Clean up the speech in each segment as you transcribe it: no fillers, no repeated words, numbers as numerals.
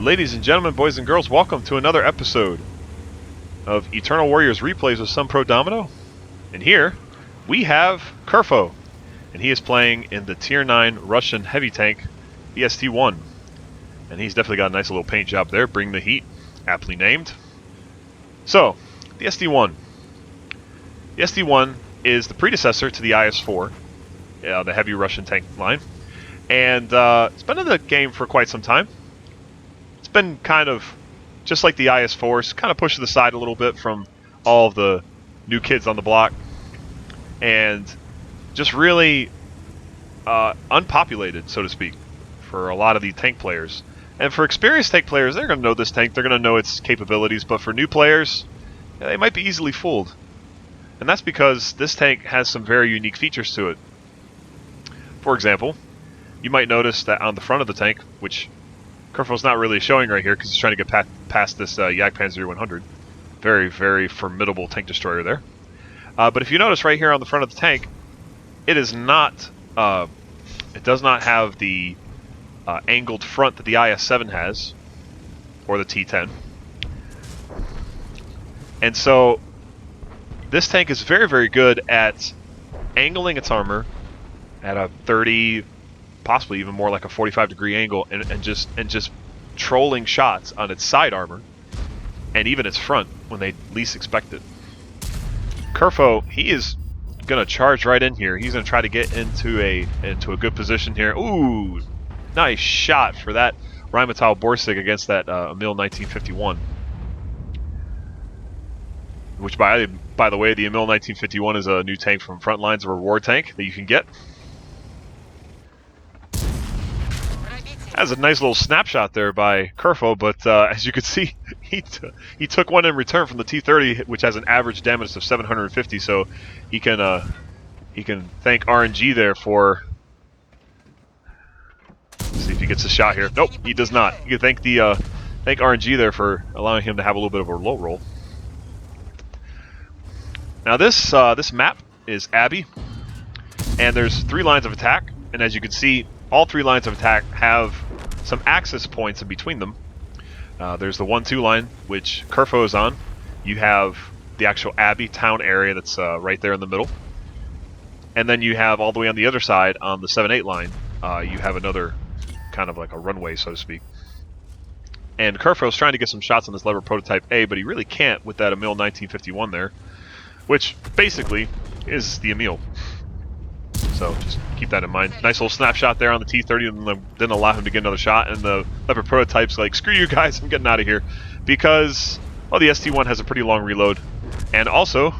Ladies and gentlemen, boys and girls, welcome to another episode of Eternal Warriors Replays with Some Pro Domino. And here we have Curfo, and he is playing in the Tier 9 Russian heavy tank, the ST1. And he's definitely got a nice little paint job there, Bring the Heat, aptly named. So, the ST1. The ST1 is the predecessor to the IS-4, the heavy Russian tank line. And it's been in the game for quite some time. It's been kind of, just like the IS-4s, kind of pushed to the side a little bit from all of the new kids on the block. And just really unpopulated, so to speak, for a lot of the tank players. And for experienced tank players, they're going to know this tank, they're going to know its capabilities, but for new players, they might be easily fooled. And that's because this tank has some very unique features to it. For example, you might notice that on the front of the tank, which Curfo's not really showing right here because he's trying to get past this Jagdpanzer 100. Very, very formidable tank destroyer there. But if you notice right here on the front of the tank, it is not, it does not have the angled front that the IS-7 has, or the T-10. And so, this tank is very, very good at angling its armor at a 30, possibly even more like a 45-degree angle, and just trolling shots on its side armor, and even its front when they least expect it. Curfo, he is gonna charge right in here. He's gonna try to get into a good position here. Ooh, nice shot for that Rheinmetall Borsig against that Emil 1951. Which, by the way, the Emil 1951 is a new tank from Frontlines, a reward tank that you can get. That's a nice little snapshot there by Curfo, but as you can see, he took one in return from the T-30, which has an average damage of 750. So he can thank RNG there for. Let's see if he gets a shot here. Nope, he does not. You can thank RNG there for allowing him to have a little bit of a low roll. Now this map is Abbey, and there's 3 lines of attack, and as you can see, all 3 lines of attack have some access points in between them. There's the 1-2 line, which Curfo is on. You have the actual Abbey town area that's right there in the middle. And then you have all the way on the other side, on the 7-8 line, you have another kind of like a runway, so to speak. And Curfo's trying to get some shots on this lever prototype A, but he really can't with that Emil 1951 there, which basically is the Emil. So just keep that in mind. Nice little snapshot there on the T-30, and didn't allow him to get another shot. And the Leopard prototype's like, screw you guys, I'm getting out of here. Because, well, the ST1 has a pretty long reload. And also,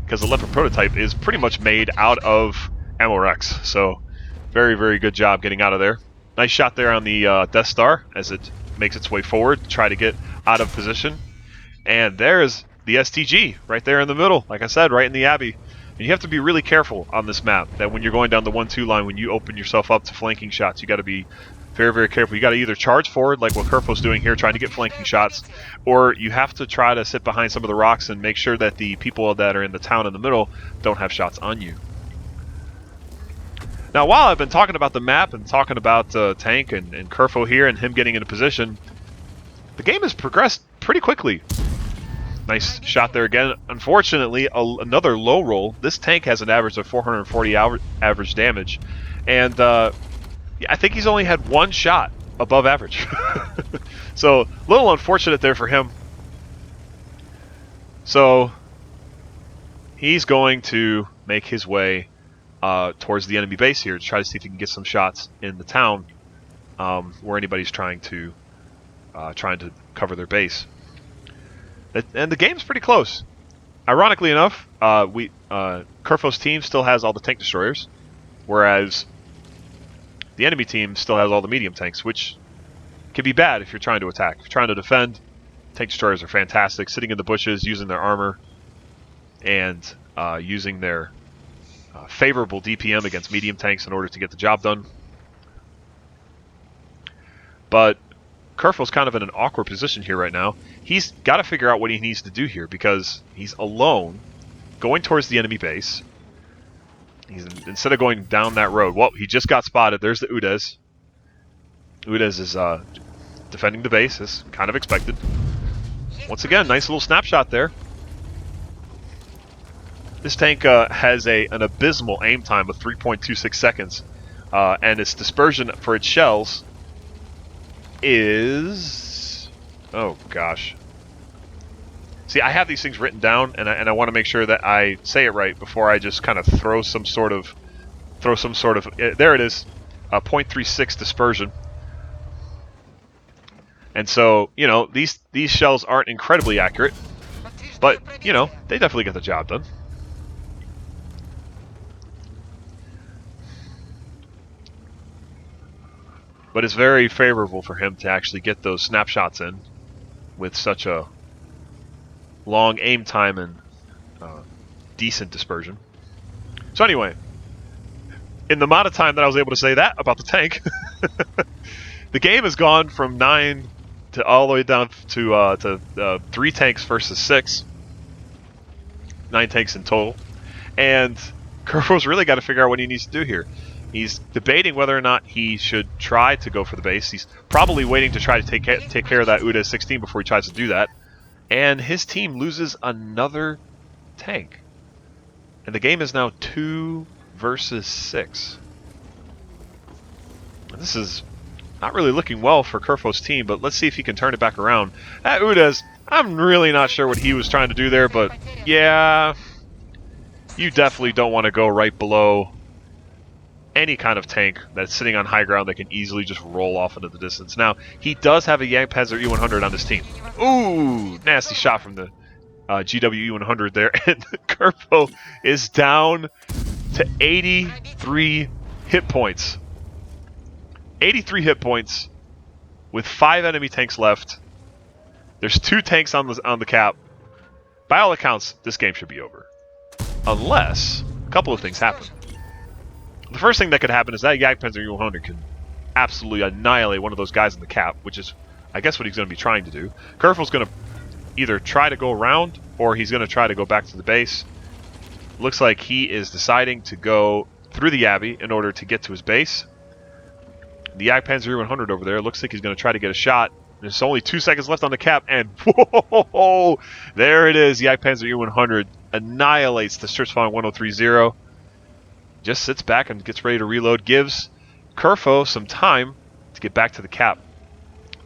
because the Leopard prototype is pretty much made out of Ammo Rex. So, very, very good job getting out of there. Nice shot there on the Death Star as it makes its way forward to try to get out of position. And there's the STG right there in the middle. Like I said, right in the Abbey. And you have to be really careful on this map that when you're going down the 1-2 line, when you open yourself up to flanking shots, you got to be very, very careful. You got to either charge forward, like what Curfo's doing here, trying to get flanking shots, or you have to try to sit behind some of the rocks and make sure that the people that are in the town in the middle don't have shots on you. Now, while I've been talking about the map and talking about Tank and Curfo here and him getting into position, the game has progressed pretty quickly. Nice shot there again. Unfortunately, another low roll. This tank has an average of 440 average damage. And yeah, I think he's only had 1 shot above average. So, a little unfortunate there for him. So, he's going to make his way towards the enemy base here to try to see if he can get some shots in the town where anybody's trying to cover their base. And the game's pretty close. Ironically enough, Curfo's team still has all the tank destroyers, whereas the enemy team still has all the medium tanks, which can be bad if you're trying to attack. If you're trying to defend, tank destroyers are fantastic, sitting in the bushes, using their armor, and using their favorable DPM against medium tanks in order to get the job done. But Curfo's kind of in an awkward position here right now. He's got to figure out what he needs to do here because he's alone, going towards the enemy base. Instead of going down that road, well, he just got spotted. There's the Udez. Udez is defending the base, as kind of expected. Once again, nice little snapshot there. This tank has an abysmal aim time of 3.26 seconds, and its dispersion for its shells is... oh gosh. See, I have these things written down, and I want to make sure that I say it right before I just kind of throw some sort of... there it is, 0.36 dispersion. And so, you know, these shells aren't incredibly accurate, but, you know, they definitely get the job done. But it's very favorable for him to actually get those snapshots in with such a long aim time and decent dispersion. So anyway, in the amount of time that I was able to say that about the tank, the game has gone from 9 to all the way down to 3 tanks versus 6. 9 tanks in total. And Curfo's really got to figure out what he needs to do here. He's debating whether or not he should try to go for the base. He's probably waiting to try to take care of that UDA 16 before he tries to do that. And his team loses another tank. And the game is now 2 versus 6. And this is not really looking well for Curfo's team, but let's see if he can turn it back around. That UDA's, I'm really not sure what he was trying to do there, but yeah, you definitely don't want to go right below any kind of tank that's sitting on high ground that can easily just roll off into the distance. Now, he does have a Jagdpanzer E100 on his team. Ooh, nasty shot from the GW E100 there. And Curfo is down to 83 hit points. 83 hit points with 5 enemy tanks left. There's 2 tanks on the cap. By all accounts, this game should be over. Unless a couple of things happen. The first thing that could happen is that Jagdpanzer E100 can absolutely annihilate one of those guys in the cap, which is, I guess, what he's going to be trying to do. Curfo's going to either try to go around, or he's going to try to go back to the base. Looks like he is deciding to go through the Abbey in order to get to his base. The Jagdpanzer E100 over there looks like he's going to try to get a shot. There's only 2 seconds left on the cap, and whoa, there it is. The Jagdpanzer E100 annihilates the Sturzfang 1030. Just sits back and gets ready to reload, gives Curfo some time to get back to the cap.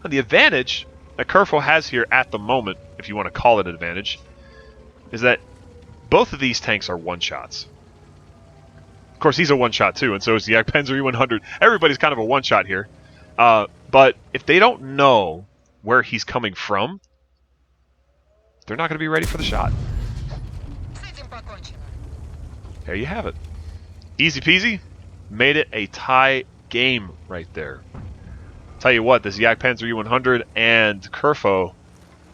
And the advantage that Curfo has here at the moment, if you want to call it an advantage, is that both of these tanks are one-shots. Of course, he's a one-shot too, and so is the Jagdpanzer E100. Everybody's kind of a one-shot here. But if they don't know where he's coming from, they're not going to be ready for the shot. There you have it. Easy peasy. Made it a tie game right there. Tell you what, this Jagdpanzer E100 and Curfo, I'm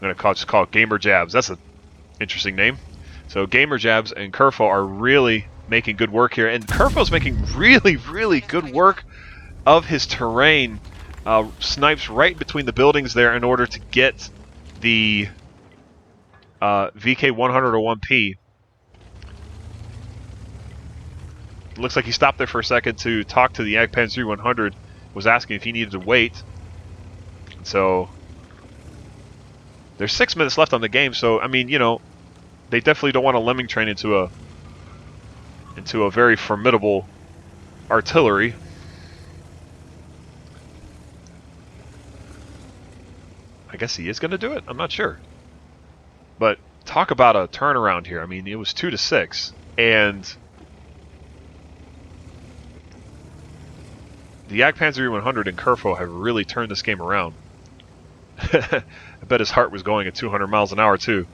going to just call it Gamer Jabs. That's an interesting name. So Gamer Jabs and Curfo are really making good work here. And Curfo's making really, really good work of his terrain. Snipes right between the buildings there in order to get the VK-101P. Looks like he stopped there for a second to talk to the Jagdpanzer 100. Was asking if he needed to wait. So there's 6 minutes left on the game. So I mean, you know, they definitely don't want to lemming train into a very formidable artillery. I guess he is going to do it. I'm not sure. But talk about a turnaround here. I mean, it was 2 to 6, and the Jagdpanzer 100 and Curfo have really turned this game around. I bet his heart was going at 200 miles an hour too.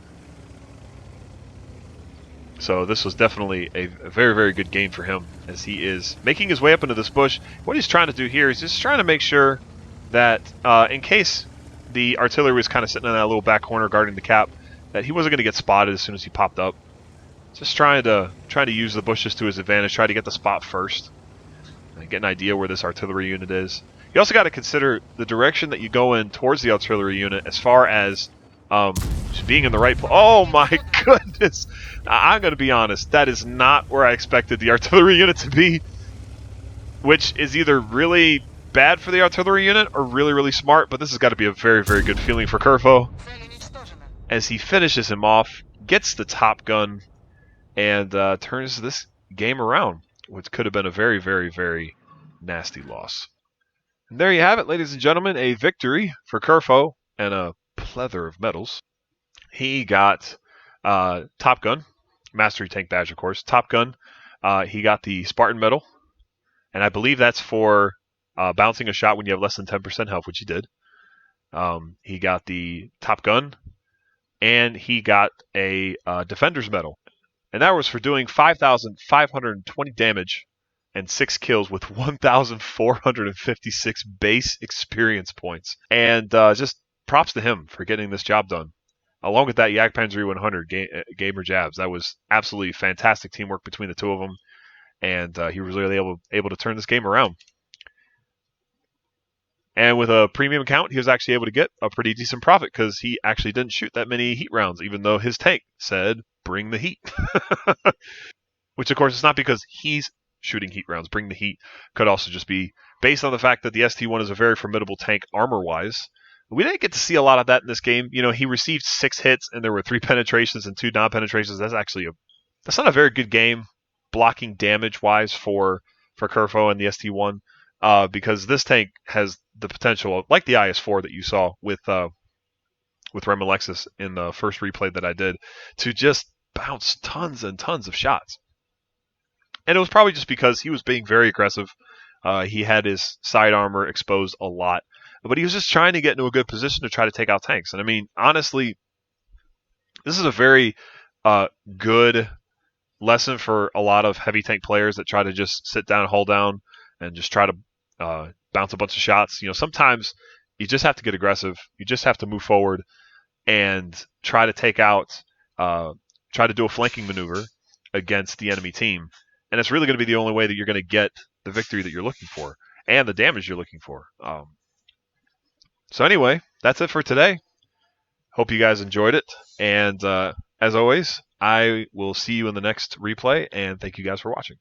So this was definitely a very, very good game for him as he is making his way up into this bush. What he's trying to do here is just trying to make sure that in case the artillery was kind of sitting in that little back corner guarding the cap, that he wasn't going to get spotted as soon as he popped up. Just trying to use the bushes to his advantage, try to get the spot first. Get an idea where this artillery unit is. You also got to consider the direction that you go in towards the artillery unit as far as just being in the right place. Oh my goodness! I'm going to be honest, that is not where I expected the artillery unit to be, which is either really bad for the artillery unit or really, really smart, but this has got to be a very, very good feeling for Curfo as he finishes him off, gets the Top Gun, and turns this game around, which could have been a very, very, very nasty loss. And there you have it, ladies and gentlemen, a victory for Curfo and a plethora of medals. He got Top Gun, Mastery Tank Badge, of course. Top Gun, he got the Spartan Medal, and I believe that's for bouncing a shot when you have less than 10% health, which he did. He got the Top Gun, and he got a Defender's Medal. And that was for doing 5,520 damage and 6 kills with 1,456 base experience points. And just props to him for getting this job done. Along with that Jagdpanzer 100 Gamer Jabs. That was absolutely fantastic teamwork between the two of them. And he was really able to turn this game around. And with a premium account, he was actually able to get a pretty decent profit because he actually didn't shoot that many heat rounds, even though his tank said, bring the heat. Which, of course, is not because he's shooting heat rounds. Bring the heat could also just be based on the fact that the ST-1 is a very formidable tank armor-wise. We didn't get to see a lot of that in this game. You know, he received 6 hits, and there were 3 penetrations and 2 non-penetrations. That's not a very good game blocking damage-wise for Curfo and the ST-1. Because this tank has the potential, like the IS-4 that you saw with Rem Alexis in the first replay that I did, to just bounce tons and tons of shots. And it was probably just because he was being very aggressive. He had his side armor exposed a lot, but he was just trying to get into a good position to try to take out tanks. And I mean, honestly, this is a very good lesson for a lot of heavy tank players that try to just sit down, hold down, and just try to bounce a bunch of shots. You know, sometimes you just have to get aggressive. You just have to move forward and try to take out, try to do a flanking maneuver against the enemy team. And it's really going to be the only way that you're going to get the victory that you're looking for and the damage you're looking for. So anyway, that's it for today. Hope you guys enjoyed it. And as always, I will see you in the next replay, and thank you guys for watching.